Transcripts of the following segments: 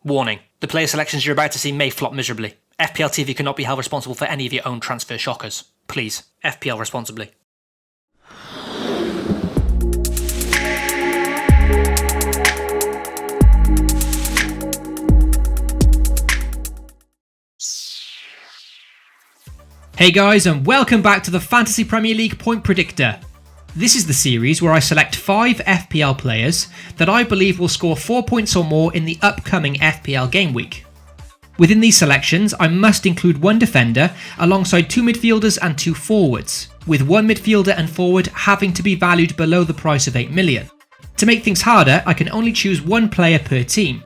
Warning, the player selections you're about to see may flop miserably. FPL TV cannot be held responsible for any of your own transfer shockers. Please, FPL responsibly. Hey guys, and welcome back to the Fantasy Premier League Point Predictor. This is the series where I select 5 FPL players that I believe will score 4 points or more in the upcoming FPL Gameweek. Within these selections, I must include one defender alongside 2 midfielders and 2 forwards, with 1 midfielder and forward having to be valued below the price of 8 million. To make things harder, I can only choose 1 player per team.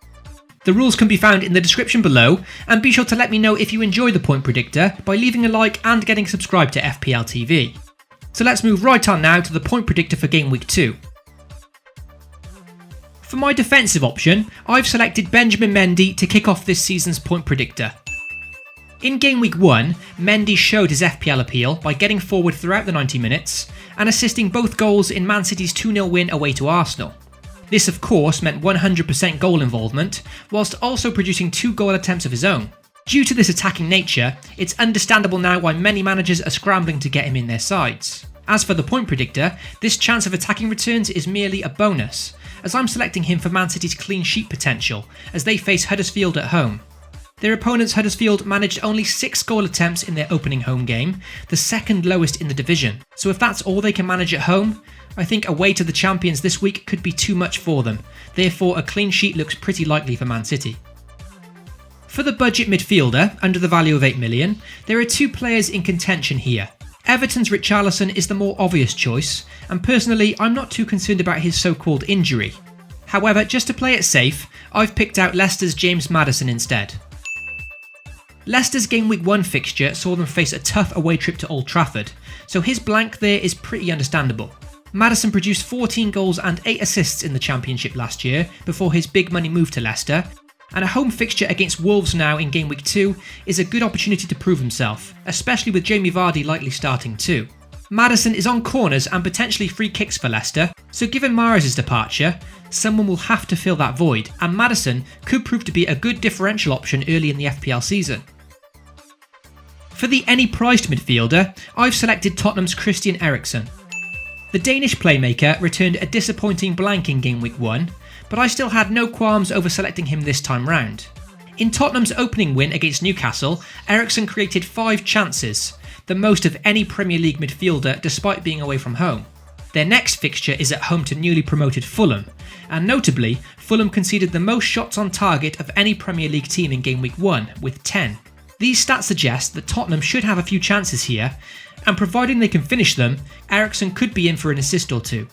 The rules can be found in the description below, and be sure to let me know if you enjoy the Point Predictor by leaving a like and getting subscribed to FPL TV. So let's move right on now to the Point Predictor for Game Week 2. For my defensive option, I've selected Benjamin Mendy to kick off this season's Point Predictor. In Game Week 1, Mendy showed his FPL appeal by getting forward throughout the 90 minutes and assisting both goals in Man City's 2-0 win away to Arsenal. This of course meant 100% goal involvement, whilst also producing 2 goal attempts of his own. Due to this attacking nature, it's understandable now why many managers are scrambling to get him in their sides. As for the Point Predictor, this chance of attacking returns is merely a bonus, as I'm selecting him for Man City's clean sheet potential as they face Huddersfield at home. Their opponents Huddersfield managed only 6 goal attempts in their opening home game, the second lowest in the division, so if that's all they can manage at home, I think away to the champions this week could be too much for them, therefore a clean sheet looks pretty likely for Man City. For the budget midfielder, under the value of 8 million, there are 2 players in contention here. Everton's Richarlison is the more obvious choice, and personally I'm not too concerned about his so-called injury. However, just to play it safe, I've picked out Leicester's James Maddison instead. Leicester's Game Week 1 fixture saw them face a tough away trip to Old Trafford, so his blank there is pretty understandable. Maddison produced 14 goals and 8 assists in the Championship last year before his big money move to Leicester, and a home fixture against Wolves now in Game Week 2 is a good opportunity to prove himself, especially with Jamie Vardy likely starting too. Maddison is on corners and potentially free kicks for Leicester, so given Mahrez's departure, someone will have to fill that void, and Maddison could prove to be a good differential option early in the FPL season. For the any-priced midfielder, I've selected Tottenham's Christian Eriksen. The Danish playmaker returned a disappointing blank in Game Week 1, but I still had no qualms over selecting him this time round. In Tottenham's opening win against Newcastle, Eriksen created 5 chances, the most of any Premier League midfielder despite being away from home. Their next fixture is at home to newly promoted Fulham, and notably, Fulham conceded the most shots on target of any Premier League team in Game Week 1, with 10. These stats suggest that Tottenham should have a few chances here, and providing they can finish them, Eriksen could be in for an assist or 2.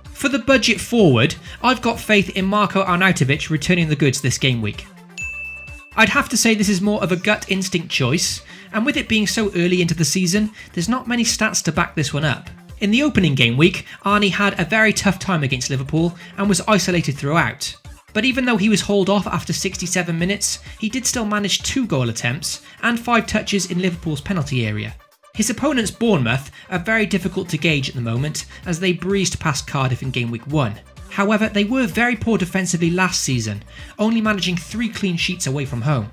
For the budget forward, I've got faith in Marko Arnautovic returning the goods this game week. I'd have to say this is more of a gut instinct choice, and with it being so early into the season, there's not many stats to back this one up. In the opening game week, Arnie had a very tough time against Liverpool and was isolated throughout. But even though he was hauled off after 67 minutes, he did still manage 2 goal attempts and 5 touches in Liverpool's penalty area. His opponents Bournemouth are very difficult to gauge at the moment as they breezed past Cardiff in Game Week 1. However, they were very poor defensively last season, only managing 3 clean sheets away from home.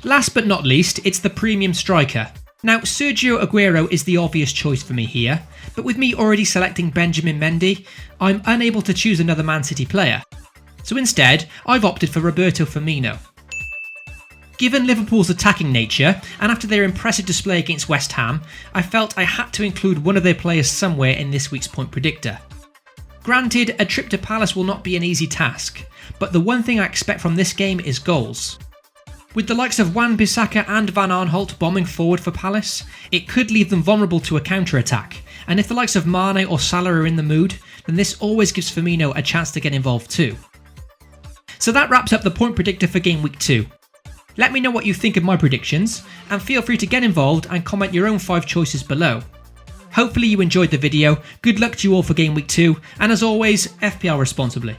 Last but not least, it's the premium striker. Now, Sergio Aguero is the obvious choice for me here, but with me already selecting Benjamin Mendy, I'm unable to choose another Man City player. So instead, I've opted for Roberto Firmino. Given Liverpool's attacking nature, and after their impressive display against West Ham, I felt I had to include one of their players somewhere in this week's Point Predictor. Granted, a trip to Palace will not be an easy task, but the one thing I expect from this game is goals. With the likes of Wan-Bissaka and Van Aanholt bombing forward for Palace, it could leave them vulnerable to a counter-attack, and if the likes of Mane or Salah are in the mood, then this always gives Firmino a chance to get involved too. So that wraps up the Point Predictor for Game Week 2. Let me know what you think of my predictions, and feel free to get involved and comment your own 5 choices below. Hopefully you enjoyed the video, good luck to you all for Game Week 2, and as always, FPL responsibly.